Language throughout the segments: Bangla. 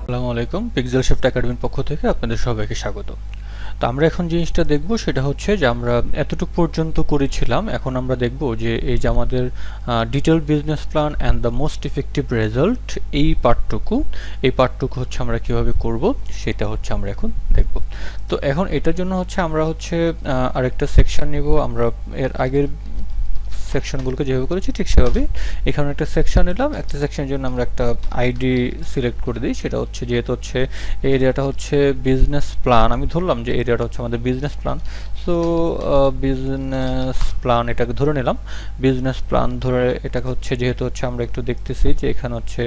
আসসালামু আলাইকুম। পিক্সেলশাফট একাডেমির পক্ষ থেকে আপনাদের সবাইকে স্বাগত। তো আমরা এখন জিনিসটা দেখব সেটা হচ্ছে যে আমরা এতটুকু পর্যন্ত করেছিলাম। এখন আমরা দেখব যে এই যে আমাদের detail business plan and the most effective result এই পার্টটুকু হচ্ছে আমরা কিভাবে করব সেটা হচ্ছে আমরা এখন দেখব। তো এখন এটার জন্য হচ্ছে আমরা হচ্ছে আরেকটা সেকশন নিব। আমরা এর আগের সেকশনগুলোকে যেভাবে করেছি ঠিক সেভাবে এখানে একটা সেকশন নিলাম। একটা সেকশনের জন্য আমরা একটা আইডি সিলেক্ট করে দিই। সেটা হচ্ছে যেহেতু হচ্ছে এই এরিয়াটা হচ্ছে বিজনেস প্ল্যান, আমি ধরলাম যে এরিয়াটা হচ্ছে আমাদের business plan. So business plan এটাকে ধরে নিলাম। বিজনেস প্ল্যান ধরে এটাকে হচ্ছে যেহেতু হচ্ছে আমরা একটু দেখতেছি যে এখানে হচ্ছে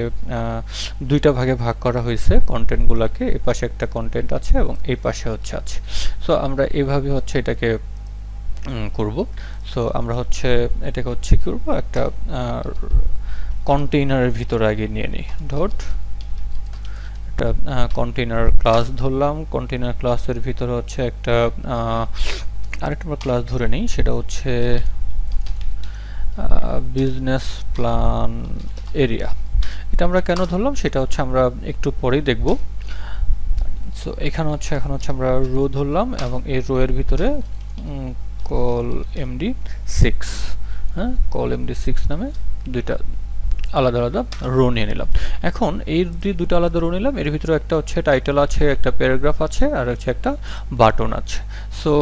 দুইটা ভাগে ভাগ করা হয়েছে কন্টেন্টগুলোকে। এই পাশে একটা কন্টেন্ট আছে এবং এই পাশে হচ্ছে আছে। সো আমরা এইভাবে হচ্ছে এটাকে করব। সো আমরা হচ্ছে এটাকে হচ্ছে কি করব, একটা কন্টেইনারের ভিতরে আগে নিয়ে নিই। ডট একটা কন্টেইনার ক্লাস ধরলাম। কন্টেইনার ক্লাসের ভিতরে হচ্ছে একটা আরেকটা ক্লাস ধরে নিই, সেটা হচ্ছে বিজনেস প্ল্যান এরিয়া। এটা আমরা কেন ধরলাম সেটা হচ্ছে আমরা একটু পরেই দেখব। সো এখানে হচ্ছে এখন হচ্ছে আমরা রো ধরলাম এবং এই রো এর ভিতরে কল md6, হ্যাঁ, কল md6 নামে দুইটা আলাদা আলাদা রো নিয়ে নিলাম। এখন এই দুটো আলাদা রো নিলাম, এর ভিতরে একটা হচ্ছে টাইটেল আছে, একটা প্যারাগ্রাফ আছে, আর হচ্ছে একটা বাটন আছে। সো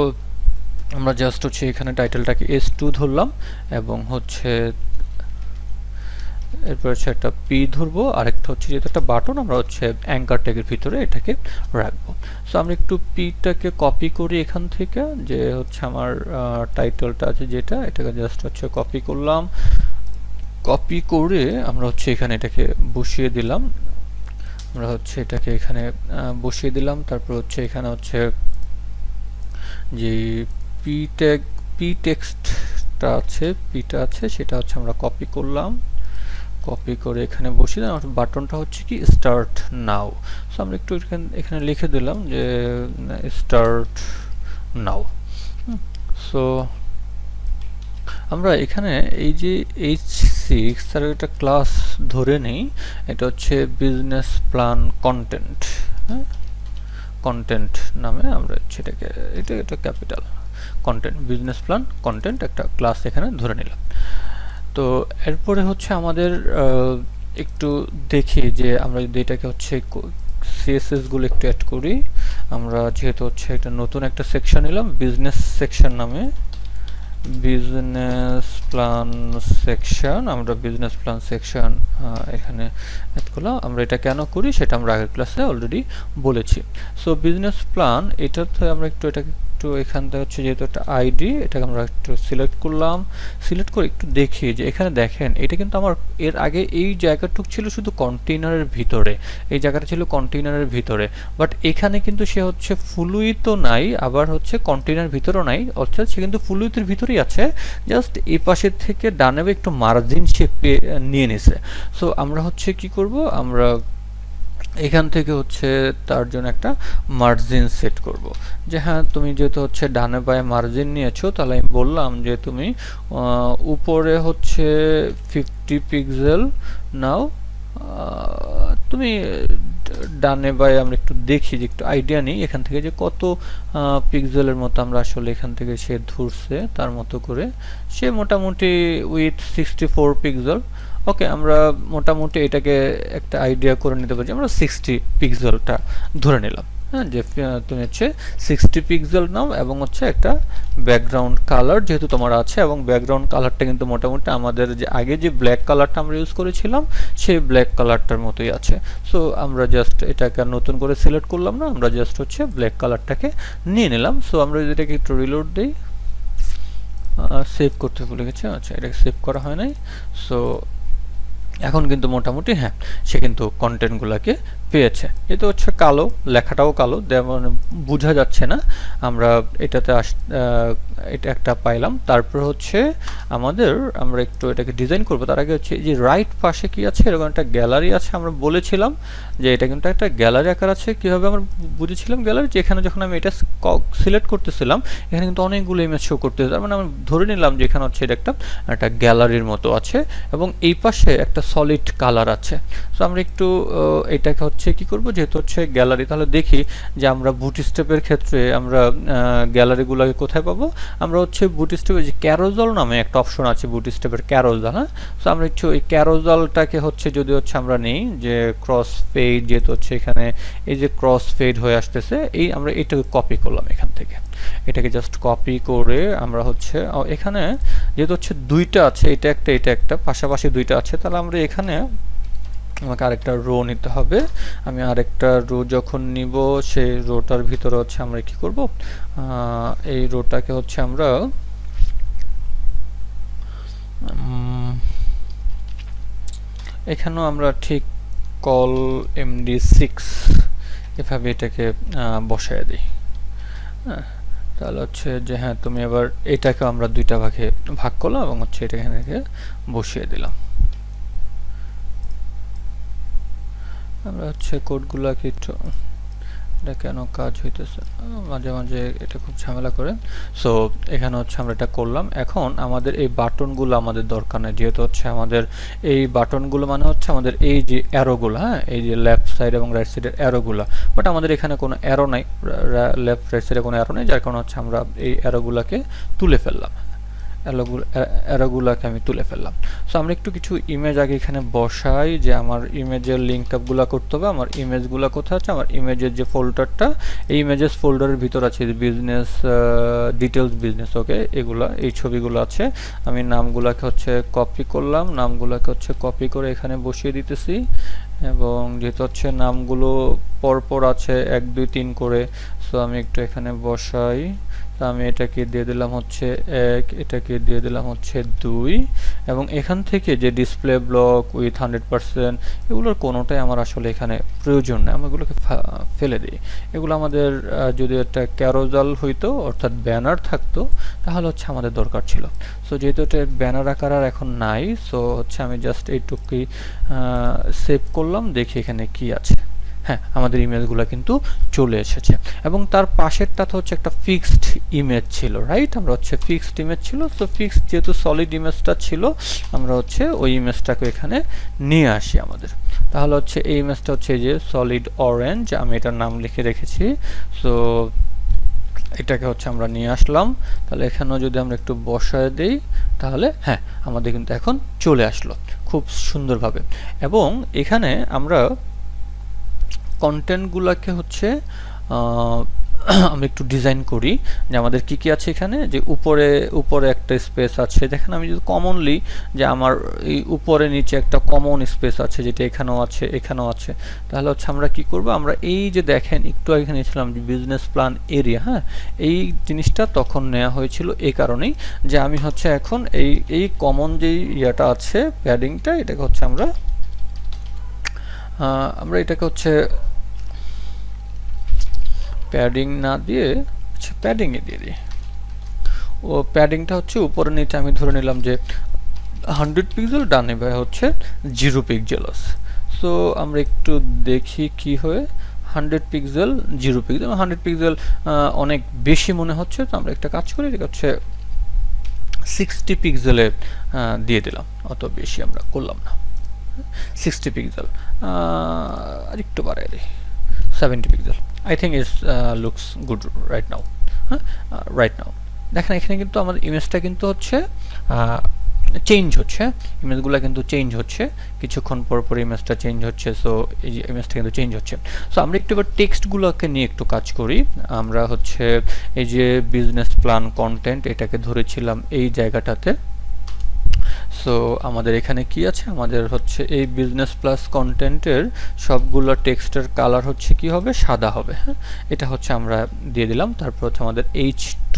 আমরা জাস্ট হচ্ছে এখানে টাইটেলটাকে s2 ধরলাম এবং হচ্ছে এরপর হচ্ছে একটা পি ধরবো, আর একটা হচ্ছে যেহেতু একটা বাটন আমরা হচ্ছে অ্যাঙ্কার ট্যাগের ভিতরে এটাকে রাখবো। সো আমরা একটু পিটাকে কপি করি এখান থেকে, যে হচ্ছে আমার টাইটেলটা আছে যেটা, এটাকে জাস্ট হচ্ছে কপি করলাম। কপি করে আমরা হচ্ছে এখানে এটাকে বসিয়ে দিলাম। আমরা হচ্ছে এটাকে এখানে বসিয়ে দিলাম। তারপর হচ্ছে এখানে হচ্ছে যে পি টেক্সটটা আছে, পিটা আছে, সেটা হচ্ছে আমরা কপি করলাম। কপি করে এখানে বসিয়ে দিলাম। বাটনটা হচ্ছে কি স্টার্ট নাও। সো আমরা একটু এখানে লিখে দিলাম যে স্টার্ট নাও। সো আমরা এখানে এই যে h6 তার একটা ক্লাস ধরে নেই, এটা হচ্ছে বিজনেস প্ল্যান কন্টেন্ট, হ্যাঁ, কন্টেন্ট নামে আমরা সেটাকে, এটা capital content, business plan content একটা ক্লাস এখানে ধরে নিলাম। তো এরপরে হচ্ছে আমাদের একটু দেখি যে আমরা যদি এটাকে হচ্ছে সিএসএস গুলো একটু অ্যাড করি। আমরা যেহেতু হচ্ছে একটা নতুন একটা সেকশন নিলাম বিজনেস সেকশন নামে, বিজনেস প্ল্যান সেকশন, আমরা বিজনেস প্ল্যান সেকশন এখানে অ্যাড করলাম। আমরা এটা কেন করি সেটা আমরা আগের ক্লাসে অলরেডি বলেছি। সো বিজনেস প্ল্যান এটাতে আমরা একটু এটাকে একটু এখান থেকে হচ্ছে যেহেতু একটা আইডি, এটাকে আমরা একটু সিলেক্ট করলাম। সিলেক্ট করে একটু দেখি যে এখানে দেখেন এটা কিন্তু আমার এর আগে এই জায়গাটুক ছিল শুধু কন্টেইনারের ভিতরে, এই জায়গাটা ছিল কন্টেইনারের ভিতরে, বাট এখানে কিন্তু সে হচ্ছে ফুলুই তো নাই, আবার হচ্ছে কন্টেইনার ভিতরেও নাই, অর্থাৎ সে কিন্তু ফুলুইতের ভিতরেই আছে, জাস্ট এই পাশের থেকে ডানে একটু মার্জিন সে নিয়ে নিছে। সো আমরা হচ্ছে কি করব, আমরা এখান থেকে হচ্ছে তার জন্য একটা মার্জিন সেট করব, যে হ্যাঁ তুমি যেহেতু হচ্ছে ডানে বায়ে মার্জিন নিয়েছো, তাহলে আমি বললাম যে তুমি উপরে হচ্ছে 50 পিক্সেল নাও, তুমি ডানে বায়ে আমরা একটু দেখি, যে একটু আইডিয়া নিই এখান থেকে যে কত পিক্সেলের মতো আমরা আসলে এখান থেকে সে ধরছে তার মতো করে। সে মোটামুটি উইথ 64 পিক্সেল। ওকে, আমরা মোটামুটি এটাকে একটা আইডিয়া করে নিতে পারি, আমরা 60 পিক্সেলটা ধরে নিলাম। হ্যাঁ, যে তুমি হচ্ছে 60 পিক্সেল নাও এবং হচ্ছে একটা ব্যাকগ্রাউন্ড কালার যেহেতু তোমার আছে, এবং ব্যাকগ্রাউন্ড কালারটা কিন্তু মোটামুটি আমাদের যে আগে যে ব্ল্যাক কালারটা আমরা ইউজ করেছিলাম সেই ব্ল্যাক কালারটার মতোই আছে। সো আমরা জাস্ট এটাকে নতুন করে সিলেক্ট করলাম না, আমরা জাস্ট হচ্ছে ব্ল্যাক কালারটাকে নিয়ে নিলাম। সো আমরা যদি এটাকে একটু রিলোড দিই, সেভ করতে ভুলে গেছি, আচ্ছা এটাকে সেভ করা হয় নাই। সো এখন কিন্তু মোটামুটি হ্যাঁ সে কিন্তু কন্টেন্টগুলোকে পেয়েছে। এটা হচ্ছে কালো, লেখাটাও কালো, মানে বোঝা যাচ্ছে না। আমরা এটাতে এটা একটা পাইলাম। তারপর হচ্ছে আমরা একটু এটাকে ডিজাইন করব, তার আগে হচ্ছে যে রাইট পাশে কি আছে, এরকম একটা গ্যালারি আছে। আমরা বলেছিলাম যে এটা কিন্তু একটা গ্যালারি আকার আছে। কীভাবে আমরা বুঝেছিলাম গ্যালারি, যে এখানে যখন আমি এটা সিলেক্ট করতেছিলাম এখানে কিন্তু অনেকগুলো ইমেজ শো করতেছে, তার মানে আমরা ধরে নিলাম যে এখানে হচ্ছে এটা একটা গ্যালারির মতো আছে, এবং এই পাশে একটা সলিড কালার আছে। সো আমরা একটু এটাকে হচ্ছে কি করব, যেহেতু হচ্ছে গ্যালারি, তাহলে দেখি যে আমরা বুটস্ট্র্যাপের ক্ষেত্রে আমরা গ্যালারিগুলোকে কোথায় পাবো। আমরা হচ্ছে বুটস্ট্র্যাপের যে ক্যারোজাল নামে একটা অপশন আছে, বুটস্ট্র্যাপের ক্যারোজাল। হ্যাঁ, সো আমরা একটু এই ক্যারোজালটাকে হচ্ছে যদি হচ্ছে আমরা নেই যে ক্রস ফেড, যেহেতু হচ্ছে এখানে এই যে ক্রস ফেড হয়ে আসতেছে, এই আমরা এটাকে কপি করলাম এখান থেকে, এটাকে জাস্ট কপি করে আমরা হচ্ছে এখানে যেহেতু হচ্ছে দুইটা আছে, এটা একটা পাশাপাশি দুইটা আছে, তাহলে আমরা এখানে আমাকে আরেকটা রো নিতে হবে। আমি আরেকটা রো যখন নিব, সেই রোটার ভিতরে হচ্ছে আমরা কি করব, এই রোটাকে হচ্ছে আমরা এখানেও আমরা ঠিক কল md6 এভাবে এটাকে বসায় দিই। হ্যাঁ, তাহলে হচ্ছে যে হ্যাঁ, তুমি এবার এটাকে আমরা দুইটা ভাগে ভাগ করলাম এবং হচ্ছে এটা এখানে বসিয়ে দিলাম। আমরা হচ্ছে কোডগুলোকে একটু, এটা কেন কাজ হইতেছে মাঝে মাঝে, এটা খুব ঝামেলা করে। সো এখানে হচ্ছে আমরা এটা করলাম। এখন আমাদের এই বাটনগুলো আমাদের দরকার নেই, যেহেতু হচ্ছে আমাদের এই বাটনগুলো মানে হচ্ছে আমাদের এই যে অ্যারোগুলো, হ্যাঁ, এই যে লেফট সাইড এবং রাইট সাইডের অ্যারোগুলো, বাট আমাদের এখানে কোনো অ্যারো নাই, লেফট রাইট সাইডে কোনো অ্যারো নেই, যার কারণে হচ্ছে আমরা এই অ্যারোগুলোকে তুলে ফেললাম, অ্যারোগুলোকে আমি তুলে ফেললাম। সো আমরা একটু কিছু ইমেজ আগে এখানে বসাই, যে আমার ইমেজের লিঙ্ক আপগুলো করতে হবে। আমার ইমেজগুলো কোথায় আছে, আমার ইমেজের যে ফোল্ডারটা, এই ইমেজেস ফোল্ডারের ভিতর আছে বিজনেস ডিটেলস বিজনেস, ওকে, এগুলা এই ছবিগুলো আছে। আমি নামগুলোকে হচ্ছে কপি করলাম, নামগুলোকে হচ্ছে কপি করে এখানে বসিয়ে দিতেছি, এবং যেহেতু হচ্ছে নামগুলো পরপর আছে 1 2 3 করে, সো আমি একটু এখানে বসাই। তো আমি এটাকে দিয়ে দিলাম হচ্ছে 1, এটাকে দিয়ে দিলাম হচ্ছে 2, এবং এখান থেকে যে ডিসপ্লে ব্লক উইথ 100%, এগুলোর কোনোটাই আমার আসলে এখানে প্রয়োজন নেই, আমি এগুলোকে ফেলে দিই। এগুলো আমাদের যদি একটা ক্যারোজাল হইতো, অর্থাৎ ব্যানার থাকতো, তাহলে হচ্ছে আমাদের দরকার ছিল। সো যেহেতু এটা ব্যানার আকার আর এখন নাই, সো হচ্ছে আমি জাস্ট এইটুকুই সেভ করলাম, দেখি এখানে কি আছে। হ্যাঁ, আমাদের ইমেজগুলো কিন্তু চলে এসেছে, এবং তার পাশেরটা তো হচ্ছে একটা ফিক্সড ইমেজ ছিল, রাইট? আমরা হচ্ছে ফিক্সড ইমেজ ছিল, সো ফিক্সড যেহেতু সলিড ইমেজটা ছিল, আমরা হচ্ছে ওই ইমেজটাকে এখানে নিয়ে আসি আমাদের। তাহলে হচ্ছে এই ইমেজটা হচ্ছে যে সলিড অরেঞ্জ, আমি এটার নাম লিখে রেখেছি। সো এটাকে হচ্ছে আমরা নিয়ে আসলাম। তাহলে এখানেও যদি আমরা একটু বসায় দেই, তাহলে হ্যাঁ, আমাদের কিন্তু এখন চলে আসলো খুব সুন্দরভাবে। এবং এখানে আমরা কন্টেন্টগুলোকে হচ্ছে আমরা একটু ডিজাইন করি, যে আমাদের কি কি আছে এখানে, যে উপরে একটা স্পেস আছে, দেখেন আমি যদি কমনলি, যে আমার এই উপরে নিচে একটা কমন স্পেস আছে, যেটা এখানেও আছে এখানেও আছে। তাহলে হচ্ছে আমরা কি করব, আমরা এই যে দেখেন একটু এখানে ছিলাম যে বিজনেস প্ল্যান এরিয়া, হ্যাঁ, এই জিনিসটা তখন নেওয়া হয়েছিল এই কারণেই, যে আমি হচ্ছে এখন এই কমন যে ইয়াটা আছে প্যাডিংটা, এটাকে হচ্ছে আমরা এটাকে হচ্ছে প্যাডিং না দিয়ে আচ্ছা প্যাডিংয়ে দিয়ে দিই। ও প্যাডিংটা হচ্ছে উপরে নিচে আমি ধরে নিলাম যে 100 পিক্সেল, ডানে বামে হচ্ছে 0 পিক্সেল আছে। সো আমরা একটু দেখি কি হয়। 100 পিক্সেল 0 পিক্সেল, 100 পিক্সেল অনেক বেশি মনে হচ্ছে, তো আমরা একটা কাজ করি, এটা হচ্ছে 60 পিক্সেলে দিয়ে দিলাম, অত বেশি আমরা করলাম না। 60 পিক্সেল, আর একটু বাড়াই দিই 70 pixel. I think it looks good right now. right now দেখেন এখানে কিন্তু আমাদের ইমেজটা কিন্তু হচ্ছে চেঞ্জ হচ্ছে, ইমেজগুলো কিন্তু চেঞ্জ হচ্ছে, কিছুক্ষণ পর পর ইমেজটা চেঞ্জ হচ্ছে। সো এই যে ইমেজটা কিন্তু চেঞ্জ হচ্ছে। সো আমরা একটু এবার টেক্সটগুলোকে নিয়ে একটু কাজ করি। আমরা হচ্ছে এই যে বিজনেস প্ল্যান কন্টেন্ট, এটাকে ধরেছিলাম এই জায়গাটাতে। সো আমাদের এখানে কি আছে, আমাদের হচ্ছে এই বিজনেস প্লাস কন্টেন্টের সবগুলো টেক্সটের কালার হচ্ছে কি হবে, সাদা হবে। হ্যাঁ, এটা হচ্ছে আমরা দিয়ে দিলাম। তারপর হচ্ছে আমাদের H2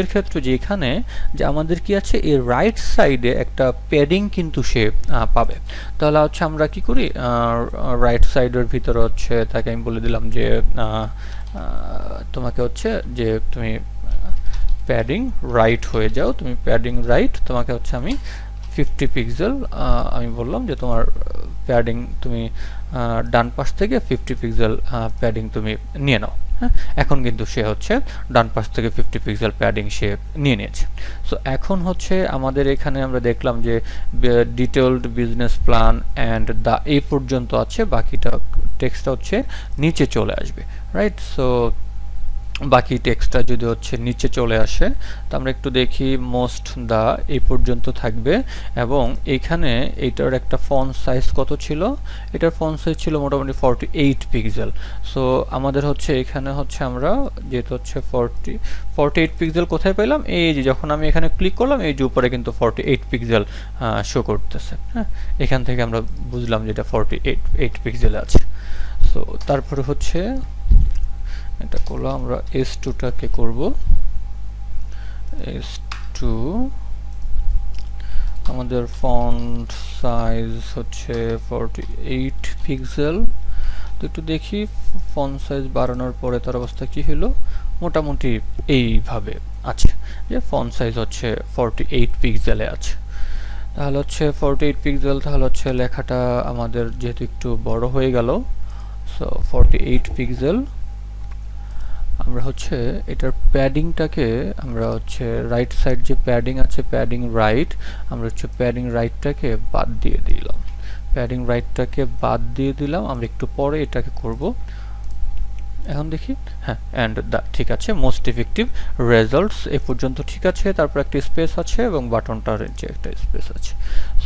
এর ক্ষেত্রে যে এখানে যে আমাদের কি আছে, এই রাইট সাইডে একটা প্যাডিং কিন্তু সে পাবে। তাহলে হচ্ছে আমরা কি করি, রাইট সাইডের ভিতরে হচ্ছে তাকে আমি বলে দিলাম যে তোমাকে হচ্ছে যে তুমি প্যাডিং রাইট হয়ে যাও, তুমি প্যাডিং রাইট, তোমাকে হচ্ছে আমি 50 পিক্সেল আমি বললাম যে তোমার প্যাডিং তুমি ডান পাশ থেকে 50 পিক্সেল প্যাডিং তুমি নিয়ে নাও। হ্যাঁ, এখন কিন্তু সে হচ্ছে ডান পাশ থেকে 50 পিক্সেল প্যাডিং সে নিয়ে নিয়েছে। সো এখন হচ্ছে আমাদের এখানে আমরা দেখলাম যে detailed business plan and the এই পর্যন্ত আছে, বাকিটা টেক্সটটা হচ্ছে নিচে চলে আসবে, রাইট? সো বাকি টেক্সটটা যদি হচ্ছে নিচে চলে আসে, তো আমরা একটু দেখি মোস্ট দা এই পর্যন্ত থাকবে, এবং এইখানে এইটার একটা ফন্ট সাইজ কত ছিল? এটার ফন্ট সাইজ ছিল মোটামুটি 48 পিক্সেল। সো আমাদের হচ্ছে এখানে হচ্ছে আমরা যেহেতু হচ্ছে 48 পিক্সেল কোথায় পেলাম? এই যে যখন আমি এখানে ক্লিক করলাম, এই যে উপরে কিন্তু 48 পিক্সেল শো করতেছে। হ্যাঁ, এখান থেকে আমরা বুঝলাম যে এটা 48 পিক্সেল আছে। সো তারপরে হচ্ছে এটা করলাম, আমরা S2টাকে করব S2, আমাদের ফন্ট সাইজ হচ্ছে 48 পিক্সেল। তো একটু দেখি ফন্ট সাইজ বাড়ানোর পরে তার অবস্থা কি হলো। মোটামুটি এইভাবে আছে যে ফন্ট সাইজ হচ্ছে 48 পিক্সেলে আছে। তাহলে হচ্ছে 48 পিক্সেল, তাহলে হচ্ছে লেখাটা আমাদের যেহেতু একটু বড় হয়ে গেল, সো 48 পিক্সেল। আমরা হচ্ছে এটার প্যাডিংটাকে আমরা হচ্ছে রাইট সাইড যে প্যাডিং আছে, প্যাডিং রাইট, আমরা হচ্ছে প্যাডিং রাইটটাকে বাদ দিয়ে দিলাম। প্যাডিং রাইটটাকে বাদ দিয়ে দিলাম, আমরা একটু পরে এটাকে করব। এখন দেখি, হ্যাঁ, অ্যান্ড ঠিক আছে, মোস্ট ইফেক্টিভ রেজাল্টস এ পর্যন্ত ঠিক আছে। তারপর একটা স্পেস আছে এবং বাটনটার যে একটা স্পেস আছে।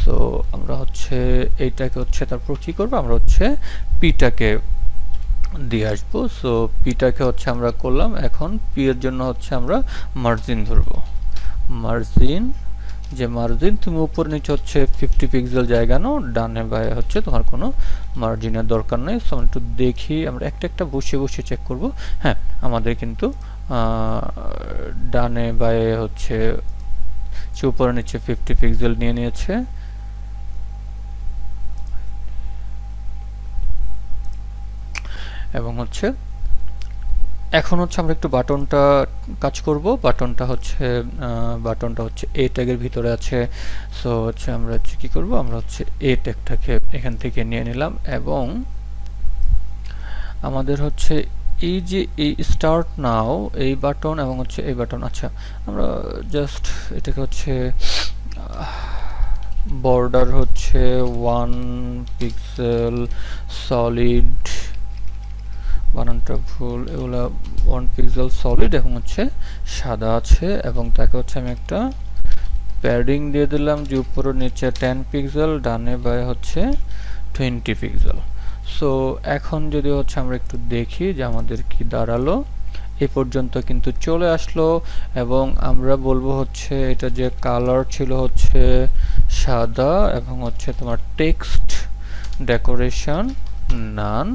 সো আমরা হচ্ছে এইটাকে হচ্ছে তারপর কি করব, আমরা হচ্ছে পিটাকে দিয়ে আসবো। সো পিটাকে হচ্ছে আমরা করলাম। এখন পি এর জন্য হচ্ছে আমরা মার্জিন ধরবো। মার্জিন, যে মার্জিন তুমি উপর নিচে হচ্ছে 50 পিক্সেল জায়গা নাও, ডানে বায়ে হচ্ছে তোমার কোনো মার্জিনের দরকার নেই। সো একটু দেখি, আমরা একটা একটা বসে বসে চেক করব। হ্যাঁ, আমাদের কিন্তু ডানে বায়ে হচ্ছে উপরে নিচে 50 পিক্সেল নিয়ে নিয়েছে। এবং হচ্ছে এখন হচ্ছে আমরা একটু বাটনটা কাজ করব। বাটনটা হচ্ছে এ ট্যাগের ভিতরে আছে। সো হচ্ছে আমরা হচ্ছে কি করব, আমরা হচ্ছে এ ট্যাগটাকে এখান থেকে নিয়ে নিলাম, এবং আমাদের হচ্ছে এই যে এই স্টার্ট নাও এই বাটন এবং হচ্ছে এই বাটন, আচ্ছা আমরা জাস্ট এটাকে হচ্ছে বর্ডার হচ্ছে 1 পিক্সেল সলিড, বানানটা ভুল, এগুলা 1 পিক্সেল সলিড এবং হচ্ছে সাদা আছে, এবং তাকে হচ্ছে আমি একটা প্যাডিং দিয়ে দিলাম যে উপর নিচে 10 পিক্সেল, ডানে বায়ে হচ্ছে 20 পিক্সেল। সো এখন যদি হচ্ছে আমরা একটু দেখি যে আমাদের কি দাঁড়ালো, এই পর্যন্ত কিন্তু চলে আসলো। এবং আমরা বলবো হচ্ছে এটা যে কালার ছিল হচ্ছে সাদা, এবং হচ্ছে তোমার টেক্সট ডেকোরেশন নান।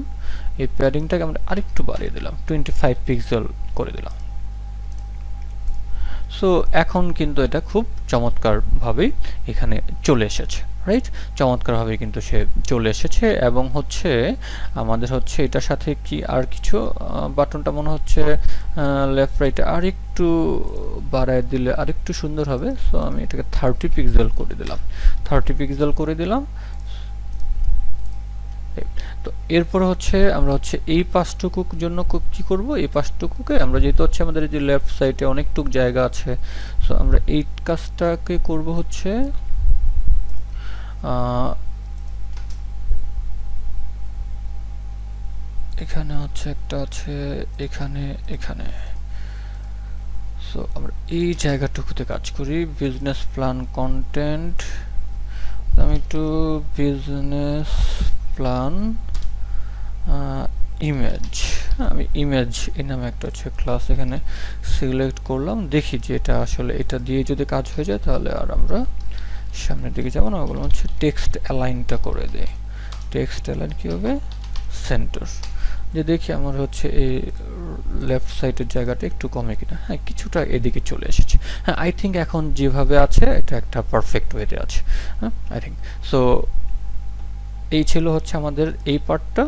এই প্যাডিংটাকে আমরা আরেকটু বাড়িয়ে দিলাম, 25 পিক্সেল করে দিলাম। সো এখন কিন্তু এটা খুব চমৎকারভাবে এখানে চলে এসেছে, রাইট? চমৎকারভাবে কিন্তু সে চলে এসেছে। এবং হচ্ছে আমাদের হচ্ছে এটার সাথে কি আর কিছু বাটনটা মনে হচ্ছে লেফট রাইটে আরেকটু বাড়ায় দিলে আরেকটু সুন্দর হবে। সো আমি এটাকে 30 পিক্সেল করে দিলাম, 30 পিক্সেল করে দিলাম। তো এরপর হচ্ছে আমরা হচ্ছে এই পাঁচটুকুর জন্য কি করব, এই পাঁচটুকুকে আমরা যেহেতু হচ্ছে আমাদের যে লেফট সাইডে অনেকটুক জায়গা আছে, সো আমরা এই কাজটাকে করব হচ্ছে এখানে হচ্ছে একটা আছে, এখানে এখানে। সো আমরা এই জায়গাটুকুতে কাজ করি। বিজনেস প্ল্যান কন্টেন্ট, আমি একটু বিজনেস প্ল্যান ইমেজ, আমি ইমেজ এই নামে একটা হচ্ছে ক্লাস এখানে সিলেক্ট করলাম। দেখি যে এটা আসলে এটা দিয়ে যদি কাজ হয়ে যায় তাহলে আর আমরা সামনের দিকে যাবো না। বললাম হচ্ছে টেক্সট অ্যালাইনটা করে দেয়। টেক্সট অ্যালাইন কি হবে, সেন্টার, যে দেখি আমার হচ্ছে এই লেফট সাইডের জায়গাটা একটু কমে কিনা। হ্যাঁ, কিছুটা এদিকে চলে এসেছে। হ্যাঁ, আই থিঙ্ক এখন যেভাবে আছে এটা একটা পারফেক্ট ওয়েতে আছে। হ্যাঁ, আই থিঙ্ক সো। এই ছিল হচ্ছে আমাদের এই পার্টটা।